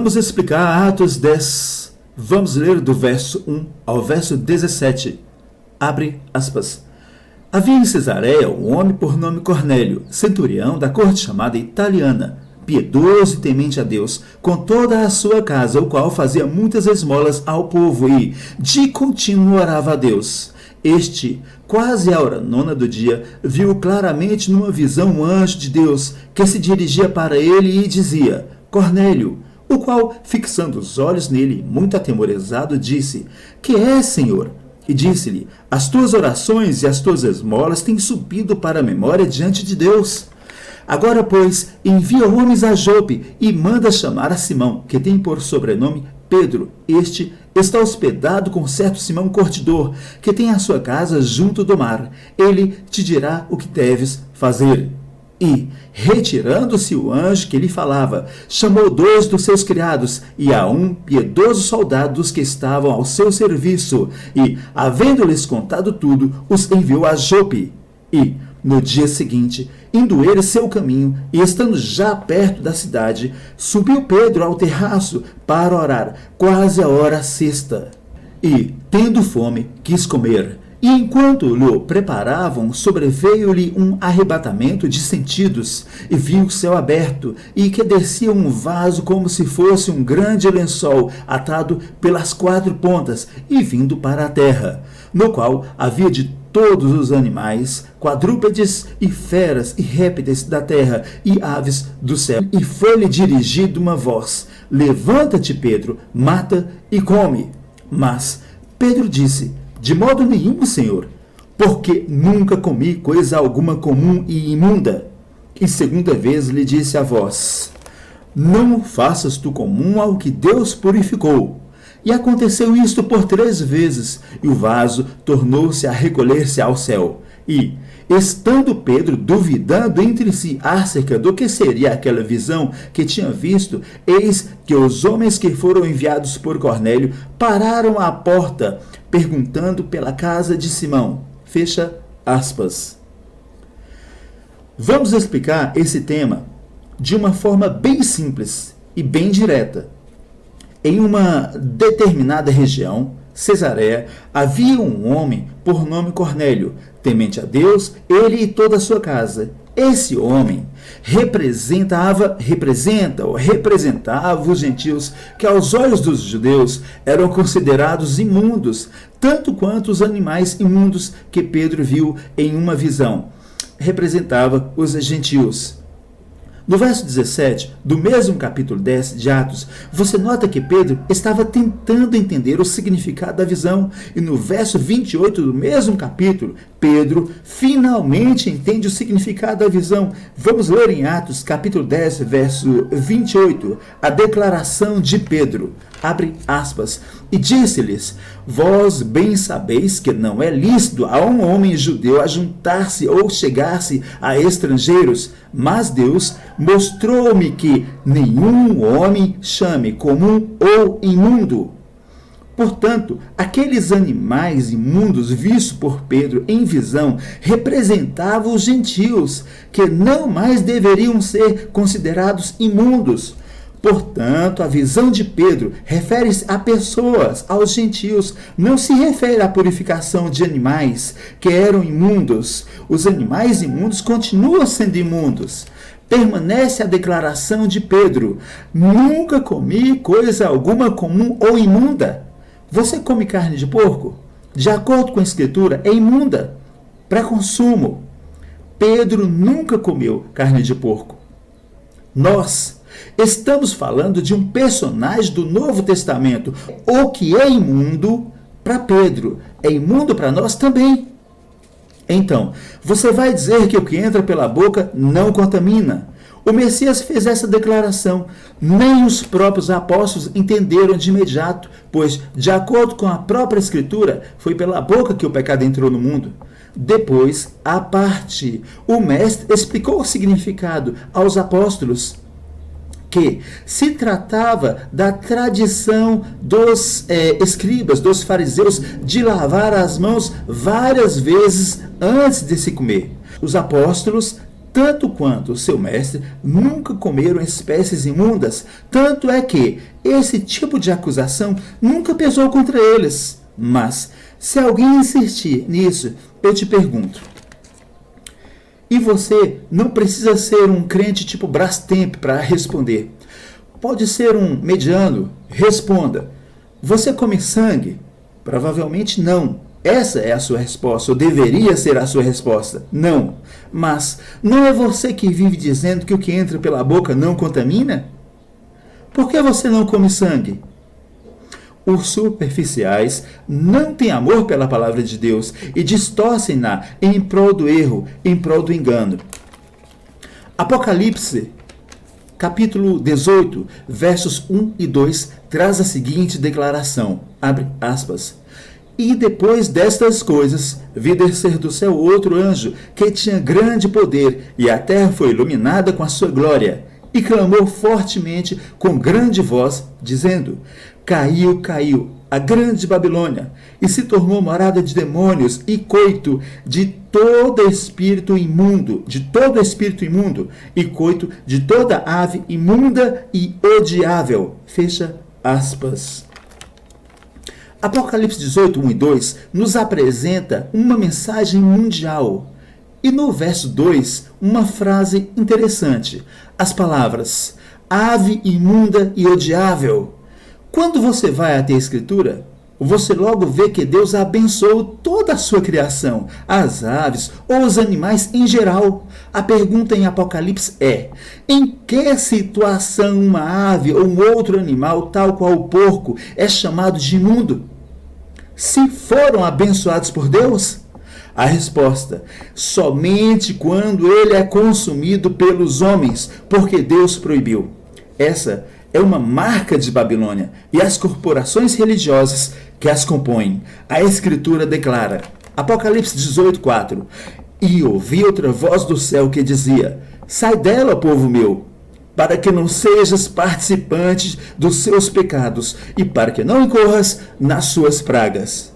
Vamos explicar Atos 10. Vamos ler do verso 1 ao verso 17. Abre aspas. Havia em Cesareia um homem por nome Cornélio, centurião da corte chamada Italiana, piedoso e temente a Deus, com toda a sua casa, o qual fazia muitas esmolas ao povo e, de contínuo, orava a Deus. Este, quase à hora nona do dia, viu claramente numa visão um anjo de Deus, que se dirigia para ele e dizia: Cornélio, o qual, fixando os olhos nele, muito atemorizado, disse: Que é, Senhor? E disse-lhe: As tuas orações e as tuas esmolas têm subido para a memória diante de Deus. Agora, pois, envia homens a Jope e manda chamar a Simão, que tem por sobrenome Pedro. Este está hospedado com certo Simão Curtidor, que tem a sua casa junto do mar. Ele te dirá o que deves fazer. E, retirando-se o anjo que lhe falava, chamou 2 dos seus criados e a um piedoso soldado dos que estavam ao seu serviço, e, havendo-lhes contado tudo, os enviou a Jope. E, no dia seguinte, indo ele seu caminho, e estando já perto da cidade, subiu Pedro ao terraço para orar, quase a hora sexta. E, tendo fome, quis comer. E enquanto lhe preparavam, sobreveio-lhe um arrebatamento de sentidos, e viu o céu aberto, e que descia um vaso como se fosse um grande lençol, atado pelas 4 pontas, e vindo para a terra, no qual havia de todos os animais, quadrúpedes e feras e répteis da terra e aves do céu. E foi-lhe dirigida uma voz: Levanta-te, Pedro, mata e come. Mas Pedro disse: De modo nenhum, Senhor, porque nunca comi coisa alguma comum e imunda. E segunda vez lhe disse a voz: Não faças tu comum ao que Deus purificou. E aconteceu isto por 3 vezes, e o vaso tornou-se a recolher-se ao céu. E, estando Pedro duvidando entre si acerca do que seria aquela visão que tinha visto, eis que os homens que foram enviados por Cornélio pararam à porta, perguntando pela casa de Simão. Fecha aspas. Vamos explicar esse tema de uma forma bem simples e bem direta. Em uma determinada região, Cesareia, havia um homem por nome Cornélio, temente a Deus, ele e toda a sua casa. Esse homem representava os gentios, que aos olhos dos judeus eram considerados imundos, tanto quanto os animais imundos que Pedro viu em uma visão. Representava os gentios. No verso 17, do mesmo capítulo 10 de Atos, você nota que Pedro estava tentando entender o significado da visão. E no verso 28 do mesmo capítulo, Pedro finalmente entende o significado da visão. Vamos ler em Atos, capítulo 10, verso 28, a declaração de Pedro. Abre aspas. E disse-lhes: Vós bem sabeis que não é lícito a um homem judeu ajuntar-se ou chegar-se a estrangeiros, mas Deus mostrou-me que nenhum homem chame comum ou imundo. Portanto, aqueles animais imundos vistos por Pedro em visão representavam os gentios, que não mais deveriam ser considerados imundos. Portanto, a visão de Pedro refere-se a pessoas, aos gentios, não se refere à purificação de animais que eram imundos. Os animais imundos continuam sendo imundos. Permanece a declaração de Pedro: Nunca comi coisa alguma comum ou imunda. Você come carne de porco? De acordo com a Escritura, é imunda para consumo. Pedro nunca comeu carne de porco. Nós estamos falando de um personagem do Novo Testamento. O que é imundo para Pedro é imundo para nós também. Então, você vai dizer que o que entra pela boca não contamina. O Messias fez essa declaração. Nem os próprios apóstolos entenderam de imediato, pois, de acordo com a própria Escritura, foi pela boca que o pecado entrou no mundo. Depois, à parte, o Mestre explicou o significado aos apóstolos, que se tratava da tradição dos escribas, dos fariseus, de lavar as mãos várias vezes antes de se comer. Os apóstolos tanto quanto o seu mestre, nunca comeram espécies imundas, tanto é que esse tipo de acusação nunca pesou contra eles. Mas, se alguém insistir nisso, eu te pergunto, e você não precisa ser um crente tipo Brastemp para responder. Pode ser um mediano. Responda. Você come sangue? Provavelmente não. Essa é a sua resposta, ou deveria ser a sua resposta. Não. Mas não é você que vive dizendo que o que entra pela boca não contamina? Por que você não come sangue? Os superficiais não têm amor pela palavra de Deus e distorcem-na em prol do erro, em prol do engano. Apocalipse, capítulo 18, versos 1 e 2, traz a seguinte declaração, abre aspas, e depois destas coisas, vi descer do céu outro anjo, que tinha grande poder, e a terra foi iluminada com a sua glória, e clamou fortemente com grande voz, dizendo, caiu, caiu, a grande Babilônia, e se tornou morada de demônios e coito de todo espírito imundo, e coito de toda ave imunda e odiável. Fecha aspas. Apocalipse 18, 1 e 2 nos apresenta uma mensagem mundial. E no verso 2, uma frase interessante. As palavras, ave imunda e odiável. Quando você vai até a Escritura, você logo vê que Deus abençoou toda a sua criação, as aves ou os animais em geral. A pergunta em Apocalipse é, em que situação uma ave ou um outro animal, tal qual o porco, é chamado de imundo? Se foram abençoados por Deus? A resposta, somente quando ele é consumido pelos homens, porque Deus proibiu. Essa é uma marca de Babilônia e as corporações religiosas que as compõem. A Escritura declara, Apocalipse 18, 4, e ouvi outra voz do céu que dizia, sai dela, povo meu, para que não sejas participante dos seus pecados e para que não incorras nas suas pragas.